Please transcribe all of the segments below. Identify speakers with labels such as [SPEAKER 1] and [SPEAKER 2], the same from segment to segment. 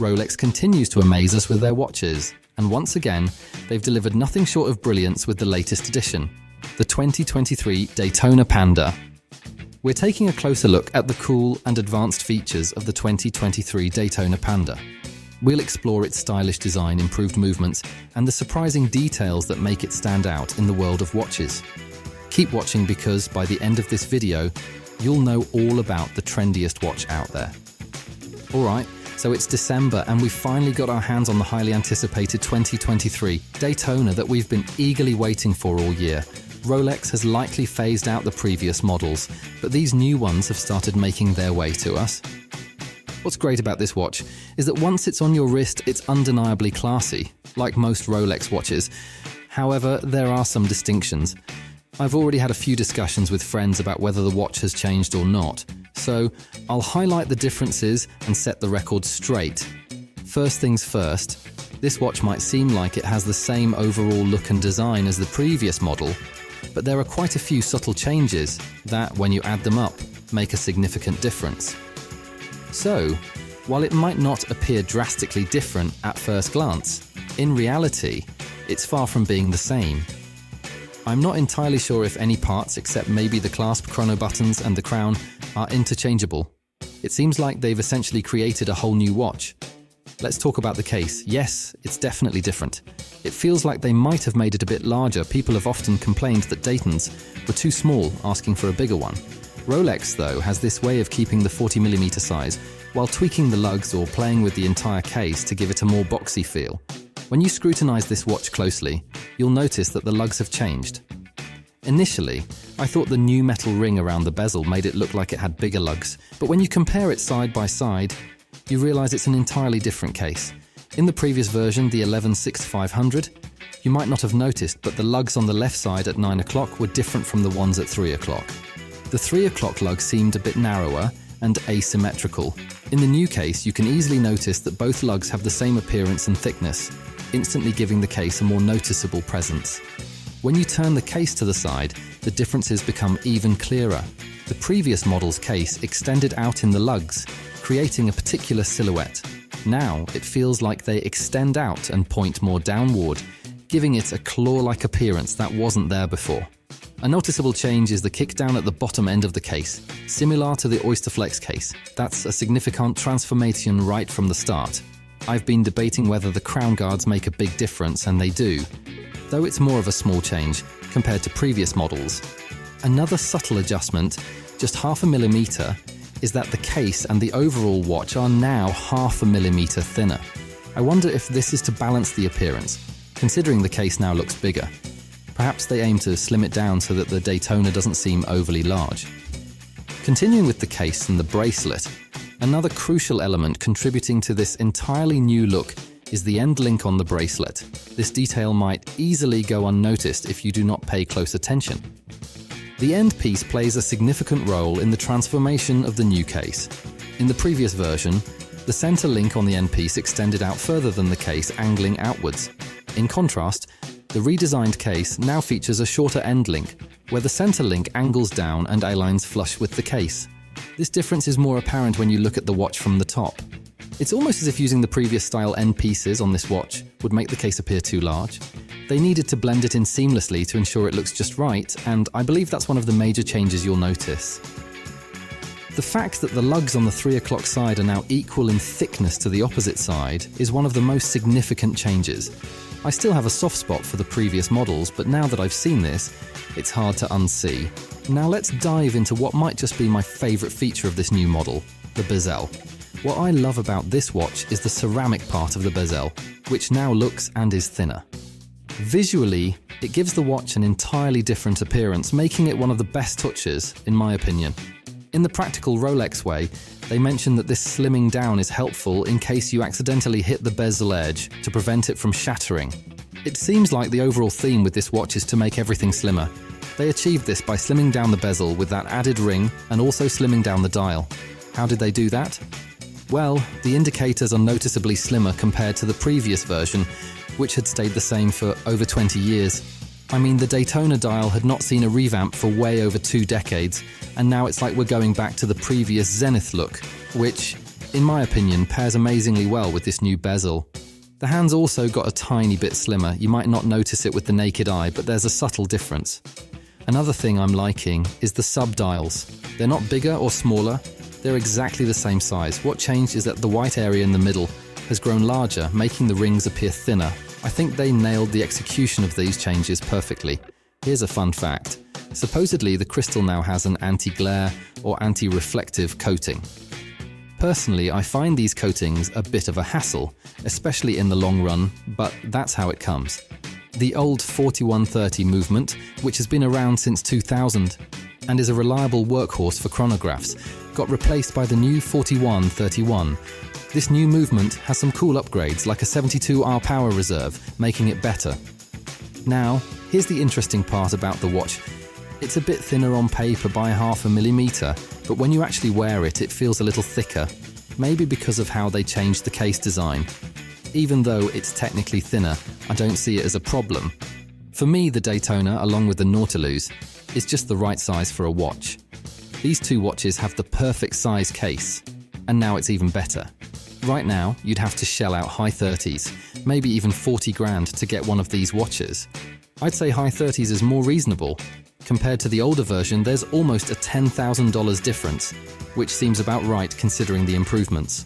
[SPEAKER 1] Rolex continues to amaze us with their watches, and once again, they've delivered nothing short of brilliance with the latest edition, the 2023 Daytona Panda. We're taking a closer look at the cool and advanced features of the 2023 Daytona Panda. We'll explore its stylish design, improved movements, and the surprising details that make it stand out in the world of watches. Keep watching because by the end of this video, you'll know all about the trendiest watch out there. Alright, so it's December and we've finally got our hands on the highly anticipated 2023 Daytona that we've been eagerly waiting for all year. Rolex has likely phased out the previous models, but these new ones have started making their way to us. What's great about this watch is that once it's on your wrist, it's undeniably classy, like most Rolex watches. However, there are some distinctions. I've already had a few discussions with friends about whether the watch has changed or not, so I'll highlight the differences and set the record straight. First things first, this watch might seem like it has the same overall look and design as the previous model, but there are quite a few subtle changes that, when you add them up, make a significant difference. So, while it might not appear drastically different at first glance, in reality, it's far from being the same. I'm not entirely sure if any parts, except maybe the clasp chrono buttons and the crown, are interchangeable. It seems like they've essentially created a whole new watch. Let's talk about the case. Yes, it's definitely different. It feels like they might have made it a bit larger. People have often complained that Daytons were too small, asking for a bigger one. Rolex, though, has this way of keeping the 40mm size while tweaking the lugs or playing with the entire case to give it a more boxy feel. When you scrutinize this watch closely, you'll notice that the lugs have changed. Initially, I thought the new metal ring around the bezel made it look like it had bigger lugs, but when you compare it side by side, you realize it's an entirely different case. In the previous version, the 116500, you might not have noticed, but the lugs on the left side at 9 o'clock were different from the ones at 3 o'clock. The 3 o'clock lug seemed a bit narrower and asymmetrical. In the new case, you can easily notice that both lugs have the same appearance and thickness, instantly giving the case a more noticeable presence. When you turn the case to the side, the differences become even clearer. The previous model's case extended out in the lugs, creating a particular silhouette. Now, it feels like they extend out and point more downward, giving it a claw-like appearance that wasn't there before. A noticeable change is the kickdown at the bottom end of the case, similar to the Oyster Flex case. That's a significant transformation right from the start. I've been debating whether the crown guards make a big difference, and they do, though it's more of a small change compared to previous models. Another subtle adjustment, just 0.5 millimeter, is that the case and the overall watch are now 0.5 millimeter thinner. I wonder if this is to balance the appearance, considering the case now looks bigger. Perhaps they aim to slim it down so that the Daytona doesn't seem overly large. Continuing with the case and the bracelet, another crucial element contributing to this entirely new look is the end link on the bracelet. This detail might easily go unnoticed if you do not pay close attention. The end piece plays a significant role in the transformation of the new case. In the previous version, the center link on the end piece extended out further than the case, angling outwards. In contrast, the redesigned case now features a shorter end link, where the center link angles down and aligns flush with the case. This difference is more apparent when you look at the watch from the top. It's almost as if using the previous style end pieces on this watch would make the case appear too large. They needed to blend it in seamlessly to ensure it looks just right, and I believe that's one of the major changes you'll notice. The fact that the lugs on the 3 o'clock side are now equal in thickness to the opposite side is one of the most significant changes. I still have a soft spot for the previous models, but now that I've seen this, it's hard to unsee. Now let's dive into what might just be my favorite feature of this new model, the bezel. What I love about this watch is the ceramic part of the bezel, which now looks and is thinner. Visually, it gives the watch an entirely different appearance, making it one of the best touches, in my opinion. In the practical Rolex way, they mention that this slimming down is helpful in case you accidentally hit the bezel edge to prevent it from shattering. It seems like the overall theme with this watch is to make everything slimmer. They achieved this by slimming down the bezel with that added ring and also slimming down the dial. How did they do that? Well, the indicators are noticeably slimmer compared to the previous version, which had stayed the same for over 20 years. I mean, the Daytona dial had not seen a revamp for way over 2 decades, and now it's like we're going back to the previous Zenith look, which, in my opinion, pairs amazingly well with this new bezel. The hand's also got a tiny bit slimmer. You might not notice it with the naked eye, but there's a subtle difference. Another thing I'm liking is the sub-dials. They're not bigger or smaller, they're exactly the same size. What changed is that the white area in the middle has grown larger, making the rings appear thinner. I think they nailed the execution of these changes perfectly. Here's a fun fact. Supposedly, the crystal now has an anti-glare or anti-reflective coating. Personally, I find these coatings a bit of a hassle, especially in the long run, but that's how it comes. The old 4130 movement, which has been around since 2000 and is a reliable workhorse for chronographs, got replaced by the new 4131. This new movement has some cool upgrades like a 72-hour power reserve, making it better. Now, here's the interesting part about the watch. It's a bit thinner on paper by 0.5 millimeter, but when you actually wear it, it feels a little thicker, maybe because of how they changed the case design. Even though it's technically thinner, I don't see it as a problem. For me, the Daytona, along with the Nautilus, is just the right size for a watch. These two watches have the perfect size case, and now it's even better. Right now, you'd have to shell out high 30s, maybe even 40 grand to get one of these watches. I'd say high 30s is more reasonable. Compared to the older version, there's almost a $10,000 difference, which seems about right considering the improvements.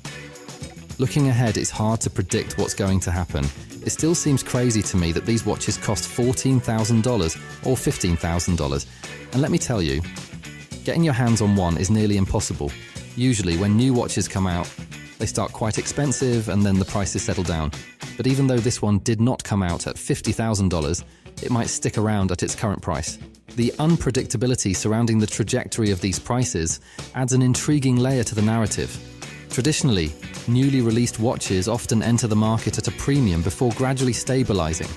[SPEAKER 1] Looking ahead, it's hard to predict what's going to happen. It still seems crazy to me that these watches cost $14,000 or $15,000. And let me tell you, getting your hands on one is nearly impossible. Usually, when new watches come out, they start quite expensive and then the prices settle down. But even though this one did not come out at $50,000, it might stick around at its current price. The unpredictability surrounding the trajectory of these prices adds an intriguing layer to the narrative. Traditionally, newly released watches often enter the market at a premium before gradually stabilizing.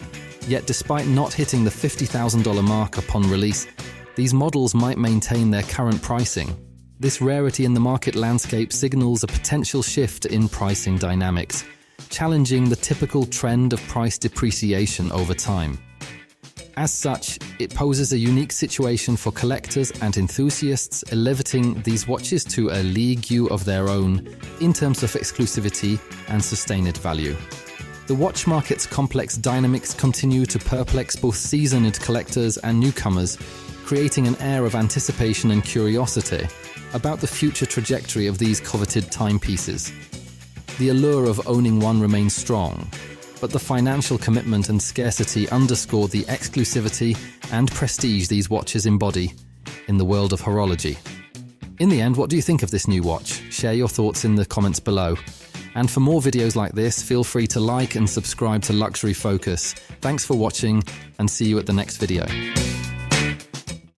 [SPEAKER 1] Yet despite not hitting the $50,000 mark upon release, these models might maintain their current pricing. This rarity in the market landscape signals a potential shift in pricing dynamics, challenging the typical trend of price depreciation over time. As such, it poses a unique situation for collectors and enthusiasts, elevating these watches to a league of their own in terms of exclusivity and sustained value. The watch market's complex dynamics continue to perplex both seasoned collectors and newcomers, creating an air of anticipation and curiosity about the future trajectory of these coveted timepieces. The allure of owning one remains strong, but the financial commitment and scarcity underscore the exclusivity and prestige these watches embody in the world of horology. In the end, what do you think of this new watch? Share your thoughts in the comments below. And for more videos like this, feel free to like and subscribe to Luxury Focus. Thanks for watching, and see you at the next video.